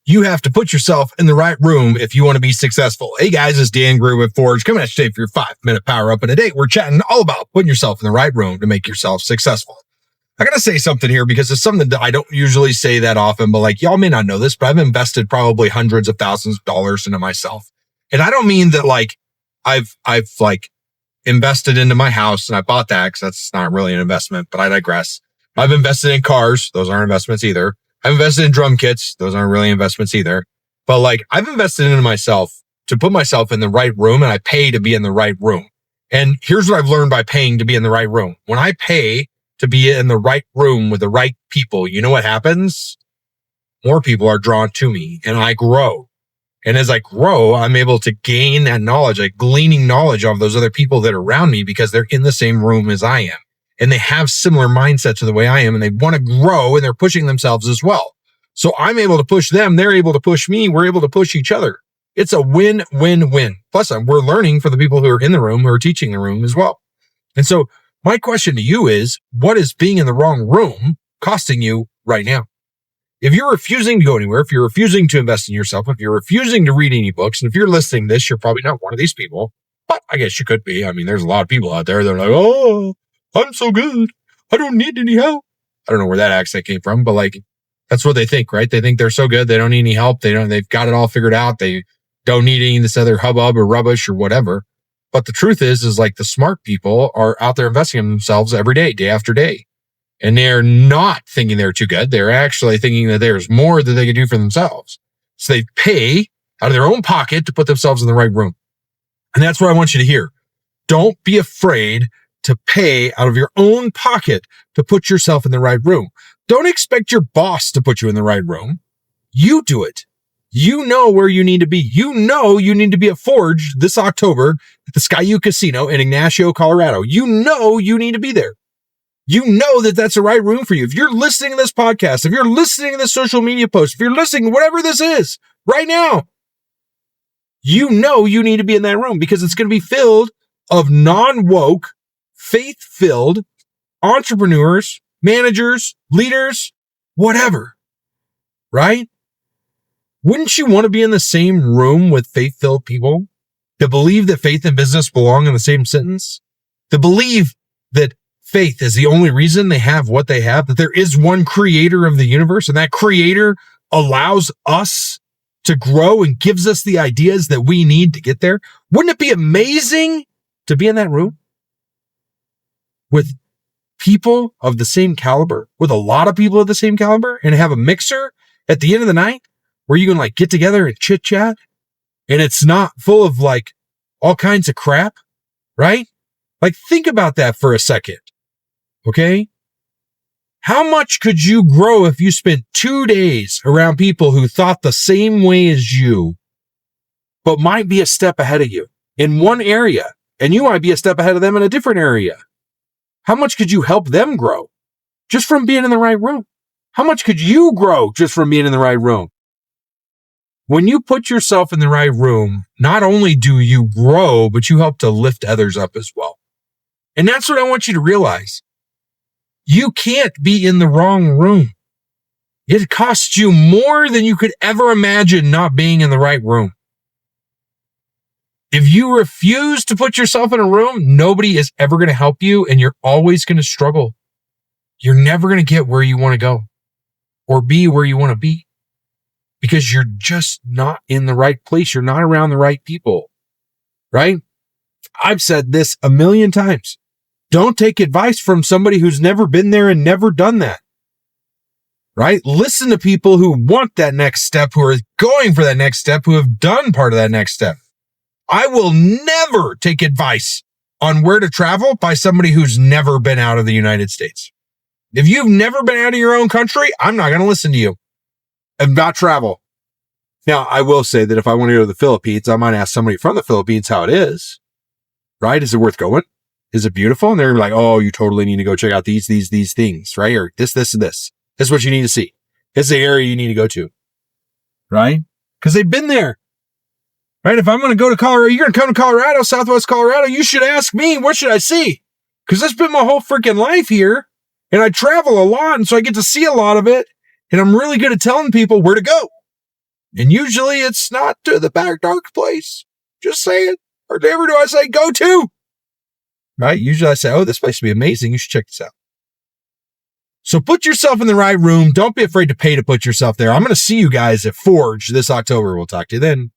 You have to put yourself in the right room if you want to be successful. Hey guys, it's Dan Greer with Forge coming at you today for your 5-minute power up. And today we're chatting all about putting yourself in the right room to make yourself successful. I got to say something here because it's something that I don't usually say that often, but like y'all may not know this, but I've invested probably hundreds of thousands of dollars into myself. And I don't mean that like I've like invested into my house and I bought that because that's not really an investment, but I digress. I've invested in cars. Those aren't investments either. I've invested in drum kits. Those aren't really investments either. But like I've invested into myself to put myself in the right room, and I pay to be in the right room. And here's what I've learned by paying to be in the right room. When I pay to be in the right room with the right people, you know what happens? More people are drawn to me and I grow. And as I grow, I'm able to gain that knowledge, like gleaning knowledge of those other people that are around me because they're in the same room as I am. And they have similar mindsets to the way I am, and they want to grow and they're pushing themselves as well. So I'm able to push them. They're able to push me. We're able to push each other. It's a win-win-win. Plus, we're learning for the people who are in the room, who are teaching the room as well. And so my question to you is, what is being in the wrong room costing you right now? If you're refusing to go anywhere, if you're refusing to invest in yourself, if you're refusing to read any books, and if you're listening to this, you're probably not one of these people, but I guess you could be. I mean, there's a lot of people out there that are like, oh, I'm so good. I don't need any help. I don't know where that accent came from, but like, that's what they think, right? They think they're so good. They don't need any help. They've got it all figured out. They don't need any of this other hubbub or rubbish or whatever. But the truth is like the smart people are out there investing in themselves every day, day after day. And they're not thinking they're too good. They're actually thinking that there's more that they can do for themselves. So they pay out of their own pocket to put themselves in the right room. And that's what I want you to hear. Don't be afraid to pay out of your own pocket to put yourself in the right room. Don't expect your boss to put you in the right room. You do it. You know where you need to be. You know you need to be at Forge this October at the Skyu Casino in Ignacio, Colorado. You know you need to be there. You know that that's the right room for you. If you're listening to this podcast, if you're listening to this social media post, if you're listening, whatever this is right now, you know you need to be in that room because it's going to be filled of non-woke, faith-filled entrepreneurs, managers, leaders, whatever, right? Wouldn't you want to be in the same room with faith-filled people that believe that faith and business belong in the same sentence? That believe that faith is the only reason they have what they have, that there is one creator of the universe, and that creator allows us to grow and gives us the ideas that we need to get there? Wouldn't it be amazing to be in that room with people of the same caliber, with a lot of people of the same caliber, and have a mixer at the end of the night where you can like get together and chit chat and it's not full of like all kinds of crap, right? Like think about that for a second. Okay. How much could you grow if you spent 2 days around people who thought the same way as you, but might be a step ahead of you in one area, and you might be a step ahead of them in a different area? How much could you help them grow just from being in the right room? How much could you grow just from being in the right room? When you put yourself in the right room, not only do you grow, but you help to lift others up as well. And that's what I want you to realize. You can't be in the wrong room. It costs you more than you could ever imagine not being in the right room. If you refuse to put yourself in a room, nobody is ever going to help you, and you're always going to struggle. You're never going to get where you want to go or be where you want to be because you're just not in the right place. You're not around the right people, right? I've said this a million times. Don't take advice from somebody who's never been there and never done that, right? Listen to people who want that next step, who are going for that next step, who have done part of that next step. I will never take advice on where to travel by somebody who's never been out of the United States. If you've never been out of your own country, I'm not going to listen to you about travel. Now, I will say that if I want to go to the Philippines, I might ask somebody from the Philippines how it is, right? Is it worth going? Is it beautiful? And they're like, oh, you totally need to go check out these things, right? Or this, and this. This is what you need to see. This is the area you need to go to, right? Because they've been there, right? If I'm going to go to Colorado, you're going to come to Colorado, Southwest Colorado, you should ask me, what should I see? Because that's been my whole freaking life here. And I travel a lot, and so I get to see a lot of it. And I'm really good at telling people where to go. And usually it's not to the back dark place. Just saying. Or never do I say go to. Right? Usually I say, oh, this place will be amazing. You should check this out. So put yourself in the right room. Don't be afraid to pay to put yourself there. I'm going to see you guys at Forge this October. We'll talk to you then.